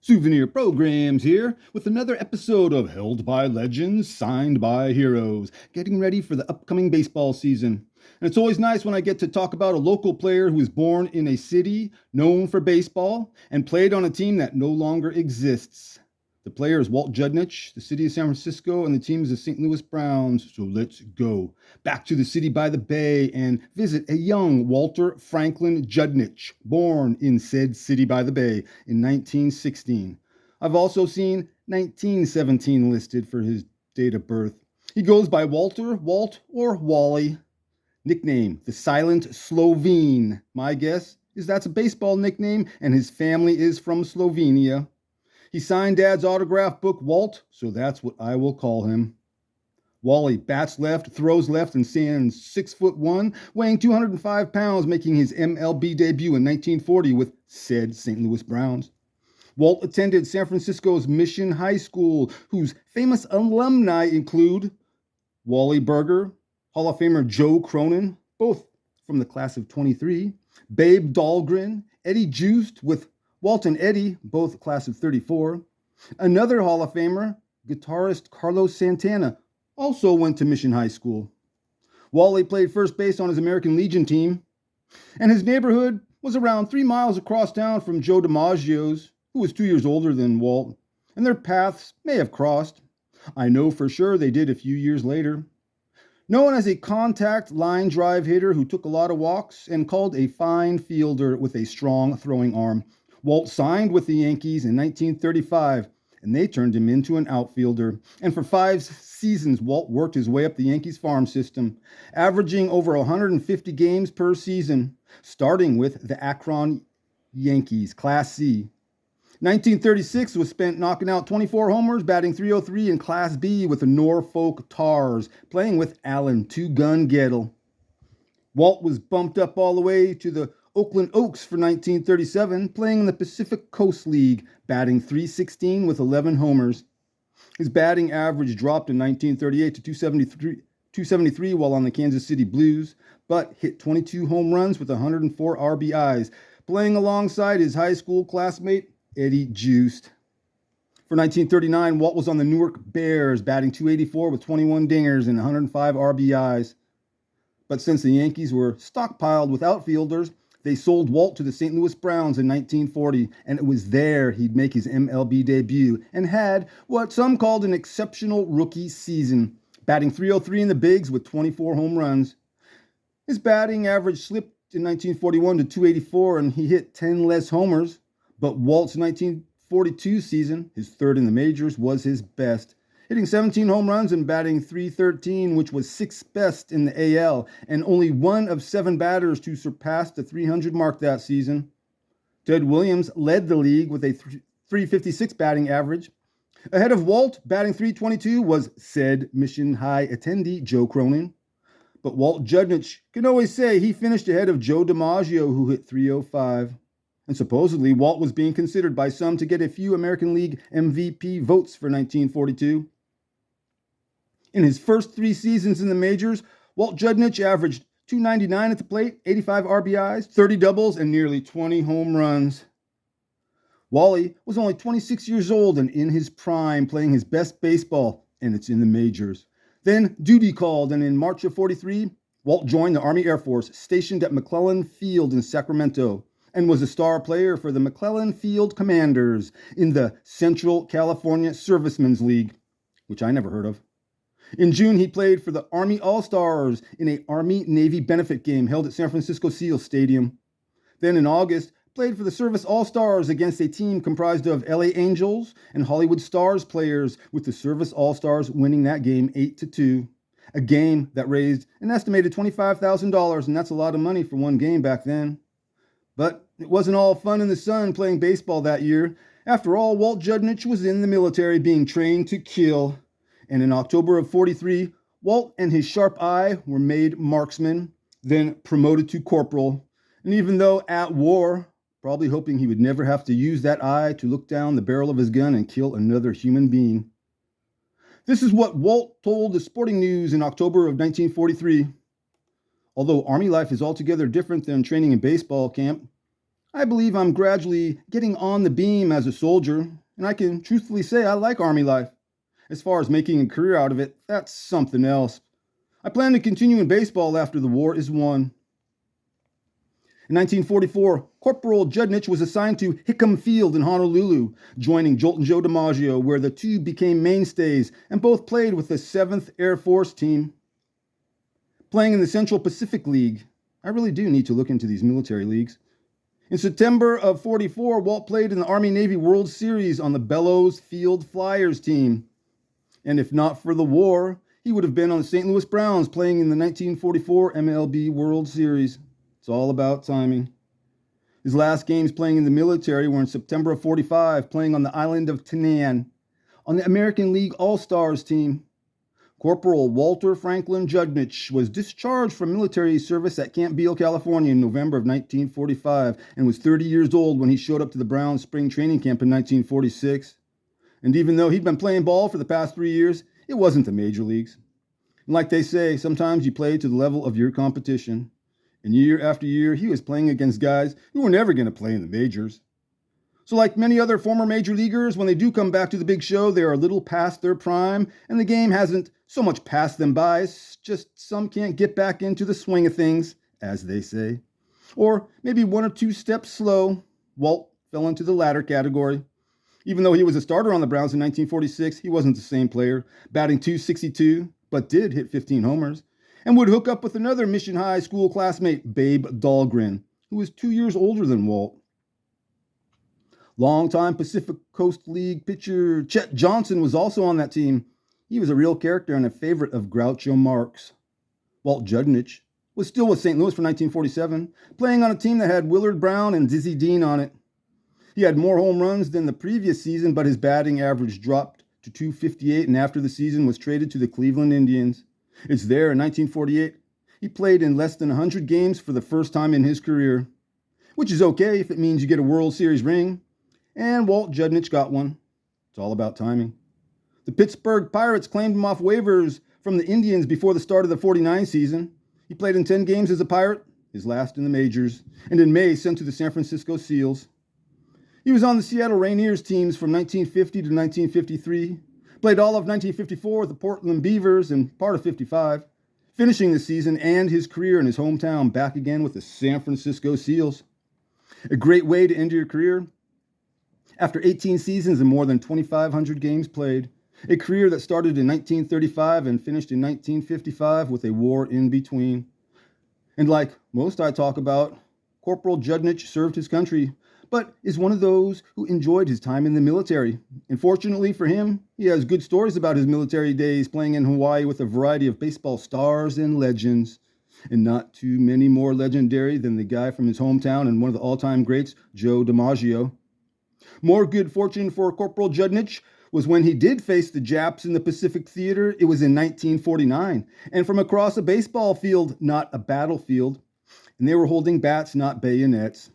Souvenir Programs here with another episode of Held by Legends, Signed by Heroes, getting ready for the upcoming baseball season. And it's always nice when I get to talk about a local player who was born in a city known for baseball and played on a team that no longer exists. The player is Walt Judnich, the city of San Francisco, and the team is the St. Louis Browns. So let's go back to the city by the bay and visit a young Walter Franklin Judnich, born in said city by the bay in 1916. I've also seen 1917 listed for his date of birth. He goes by Walter, Walt, or Wally. Nickname, the Silent Slovene. My guess is that's a baseball nickname, and his family is from Slovenia. He signed Dad's autograph book, Walt, so that's what I will call him. Wally bats left, throws left, and stands 6'1", weighing 205 pounds, making his MLB debut in 1940 with said St. Louis Browns. Walt attended San Francisco's Mission High School, whose famous alumni include Wally Berger, Hall of Famer Joe Cronin, both from the class of 23, Babe Dahlgren, Eddie Joost with Walt and Eddie, both class of 34. Another Hall of Famer, guitarist Carlos Santana, also went to Mission High School. Wally played first base on his American Legion team, and his neighborhood was around 3 miles across town from Joe DiMaggio's, who was 2 years older than Walt, and their paths may have crossed. I know for sure they did a few years later. Known as a contact line drive hitter who took a lot of walks and called a fine fielder with a strong throwing arm, Walt signed with the Yankees in 1935, and they turned him into an outfielder. And for 5 seasons, Walt worked his way up the Yankees farm system, averaging over 150 games per season, starting with the Akron Yankees, Class C. 1936 was spent knocking out 24 homers, batting .303 in Class B with the Norfolk Tars, playing with Allen Two-Gun Gettle. Walt was bumped up all the way to the Oakland Oaks for 1937, playing in the Pacific Coast League, batting .316 with 11 homers. His batting average dropped in 1938 to 273 while on the Kansas City Blues, but hit 22 home runs with 104 RBIs, playing alongside his high school classmate Eddie Joost. For 1939, Walt was on the Newark Bears, batting .284 with 21 dingers and 105 RBIs. But since the Yankees were stockpiled with outfielders, they sold Walt to the St. Louis Browns in 1940, and it was there he'd make his MLB debut and had what some called an exceptional rookie season, batting .303 in the bigs with 24 home runs. His batting average slipped in 1941 to .284, and he hit 10 less homers, but Walt's 1942 season, his third in the majors, was his best, hitting 17 home runs and batting .313, which was 6th best in the AL, and only one of 7 batters to surpass the 300 mark that season. Ted Williams led the league with a .356 batting average. Ahead of Walt, batting .322, was said Mission High attendee Joe Cronin. But Walt Judnich can always say he finished ahead of Joe DiMaggio, who hit .305. And supposedly, Walt was being considered by some to get a few American League MVP votes for 1942. In his first 3 seasons in the majors, Walt Judnich averaged .299 at the plate, 85 RBIs, 30 doubles, and nearly 20 home runs. Wally was only 26 years old and in his prime, playing his best baseball, and it's in the majors. Then duty called, and in March of '43, Walt joined the Army Air Force, stationed at McClellan Field in Sacramento, and was a star player for the McClellan Field Commanders in the Central California Servicemen's League, which I never heard of. In June, he played for the Army All-Stars in a Army-Navy benefit game held at San Francisco Seal Stadium. Then in August, played for the Service All-Stars against a team comprised of LA Angels and Hollywood Stars players, with the Service All-Stars winning that game 8-2. A game that raised an estimated $25,000, and that's a lot of money for one game back then. But it wasn't all fun in the sun playing baseball that year. After all, Walt Judnich was in the military being trained to kill. And in October of '43, Walt and his sharp eye were made marksmen, then promoted to corporal. And even though at war, probably hoping he would never have to use that eye to look down the barrel of his gun and kill another human being. This is what Walt told the Sporting News in October of 1943. Although Army life is altogether different than training in baseball camp, I believe I'm gradually getting on the beam as a soldier, and I can truthfully say I like Army life. As far as making a career out of it, that's something else. I plan to continue in baseball after the war is won. In 1944, Corporal Judnich was assigned to Hickam Field in Honolulu, joining Jolt and Joe DiMaggio, where the two became mainstays and both played with the 7th Air Force team. Playing in the Central Pacific League. I really do need to look into these military leagues. In September of 44, Walt played in the Army-Navy World Series on the Bellows Field Flyers team. And if not for the war, he would have been on the St. Louis Browns playing in the 1944 MLB World Series. It's all about timing. His last games playing in the military were in September of 45, playing on the island of Tanan, on the American League All-Stars team. Corporal Walter Franklin Judnich was discharged from military service at Camp Beale, California in November of 1945 and was 30 years old when he showed up to the Browns spring training camp in 1946. And even though he'd been playing ball for the past 3 years, it wasn't the major leagues. And like they say, sometimes you play to the level of your competition. And year after year, he was playing against guys who were never going to play in the majors. So like many other former major leaguers, when they do come back to the big show, they are a little past their prime, and the game hasn't so much passed them by. It's just some can't get back into the swing of things, as they say. Or maybe 1 or 2 steps slow. Walt fell into the latter category. Even though he was a starter on the Browns in 1946, he wasn't the same player, batting .262, but did hit 15 homers, and would hook up with another Mission High school classmate, Babe Dahlgren, who was 2 years older than Walt. Longtime Pacific Coast League pitcher Chet Johnson was also on that team. He was a real character and a favorite of Groucho Marx. Walt Judnich was still with St. Louis for 1947, playing on a team that had Willard Brown and Dizzy Dean on it. He had more home runs than the previous season, but his batting average dropped to .258, and after the season was traded to the Cleveland Indians. It's there in 1948. He played in less than 100 games for the first time in his career, which is okay if it means you get a World Series ring. And Walt Judnich got one. It's all about timing. The Pittsburgh Pirates claimed him off waivers from the Indians before the start of the 49 season. He played in 10 games as a Pirate, his last in the majors, and in May sent to the San Francisco Seals. He was on the Seattle Rainiers teams from 1950 to 1953, played all of 1954 with the Portland Beavers and part of 55, finishing the season and his career in his hometown back again with the San Francisco Seals. A great way to end your career. After 18 seasons and more than 2,500 games played, a career that started in 1935 and finished in 1955 with a war in between. And like most I talk about, Corporal Judnich served his country, but is one of those who enjoyed his time in the military. And fortunately for him, he has good stories about his military days playing in Hawaii with a variety of baseball stars and legends. And not too many more legendary than the guy from his hometown and one of the all-time greats, Joe DiMaggio. More good fortune for Corporal Judnich was when he did face the Japs in the Pacific Theater. It was in 1949, and from across a baseball field, not a battlefield, and they were holding bats, not bayonets.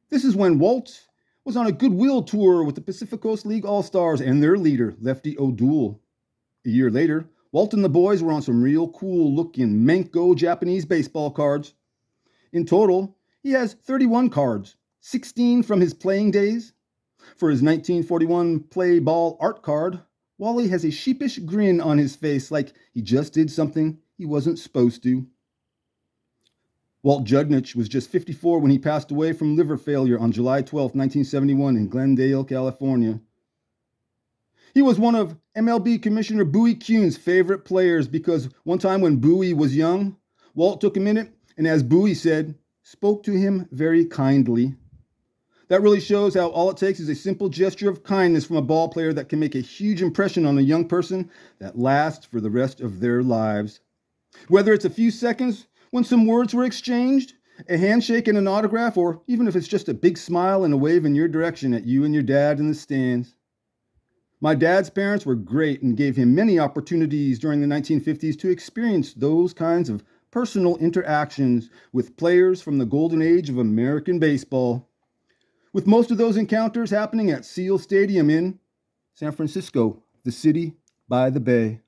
This is when Walt was on a goodwill tour with the Pacific Coast League All-Stars and their leader, Lefty O'Doul. A year later, Walt and the boys were on some real cool-looking Menko Japanese baseball cards. In total, he has 31 cards, 16 from his playing days. For his 1941 play ball art card, Wally has a sheepish grin on his face like he just did something he wasn't supposed to. Walt Judnich was just 54 when he passed away from liver failure on July 12, 1971 in Glendale, California. He was one of MLB Commissioner Bowie Kuhn's favorite players because one time when Bowie was young, Walt took a minute and, as Bowie said, spoke to him very kindly. That really shows how all it takes is a simple gesture of kindness from a ball player that can make a huge impression on a young person that lasts for the rest of their lives. Whether it's a few seconds when some words were exchanged, a handshake and an autograph, or even if it's just a big smile and a wave in your direction at you and your dad in the stands. My dad's parents were great and gave him many opportunities during the 1950s to experience those kinds of personal interactions with players from the golden age of American baseball, with most of those encounters happening at Seal Stadium in San Francisco, the city by the bay.